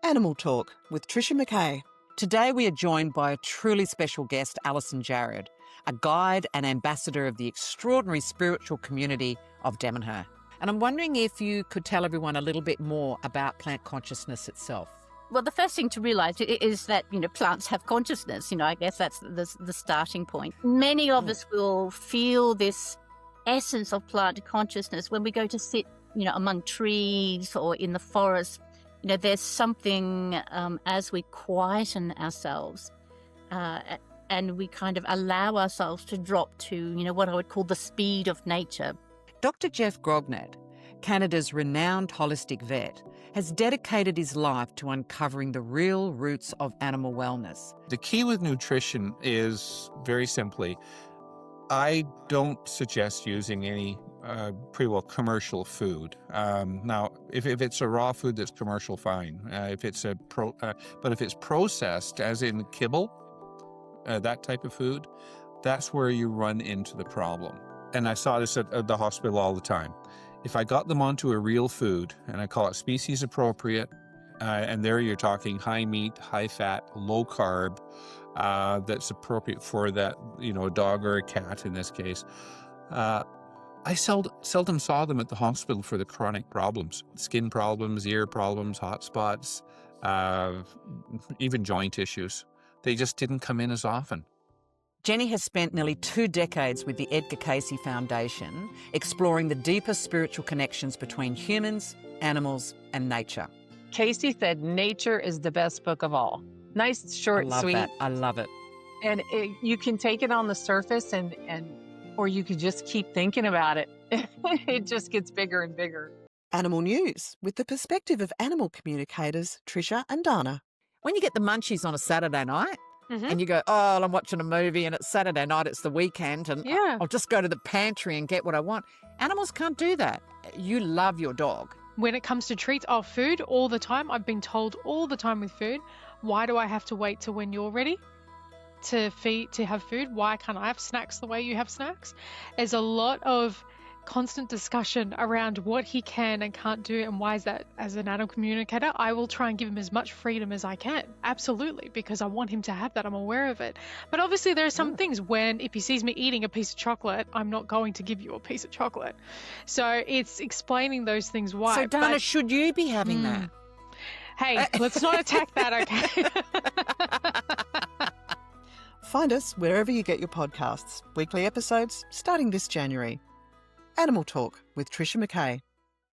Animal Talk with Trisha McCagh. Today we are joined by a truly special guest, Alison Jarrod, a guide and ambassador of the extraordinary spiritual community of Damanhur. And I'm wondering if you could tell everyone a little bit more about plant consciousness itself. Well, the first thing to realise is that, plants have consciousness. I guess that's the starting point. Many of us will feel this essence of plant consciousness when we go to sit, among trees or in the forest. There's something as we quieten ourselves and we kind of allow ourselves to drop to, what I would call the speed of nature. Dr. Jeff Grognat, Canada's renowned holistic vet, has dedicated his life to uncovering the real roots of animal wellness. The key with nutrition is, very simply, I don't suggest using any commercial food. Now, if it's a raw food that's commercial, fine. But if it's processed, as in kibble, that type of food, that's where you run into the problem. And I saw this at the hospital all the time. If I got them onto a real food, and I call it species appropriate, and there you're talking high meat, high fat, low carb, that's appropriate for that, a dog or a cat in this case. I seldom saw them at the hospital for the chronic problems, skin problems, ear problems, hot spots, even joint issues. They just didn't come in as often. Jenny has spent nearly 2 decades with the Edgar Cayce Foundation, exploring the deeper spiritual connections between humans, animals, and nature. Cayce said, nature is the best book of all. Nice, short, sweet. I love it. And you can take it on the surface or you could just keep thinking about it. It just gets bigger and bigger. Animal news with the perspective of animal communicators Trisha and Dana. When you get the munchies on a Saturday night, and you go, I'm watching a movie and it's Saturday night, it's the weekend, and I'll just go to the pantry and get what I want. Animals can't do that. You love your dog. When it comes to treats, food all the time. I've been told all the time with food, why do I have to wait till when you're ready to have food? Why can't I have snacks the way you have snacks? There's a lot of constant discussion around what he can and can't do, and why is that. As an animal communicator, I will try and give him as much freedom as I can, absolutely, because I want him to have that. I'm aware of it. But obviously there are some things when, if he sees me eating a piece of chocolate, I'm not going to give you a piece of chocolate. So it's explaining those things why. So Dana, should you be having that? Hey, let's not attack that, okay? Find us wherever you get your podcasts. Weekly episodes starting this January. Animal Talk with Trisha McCagh.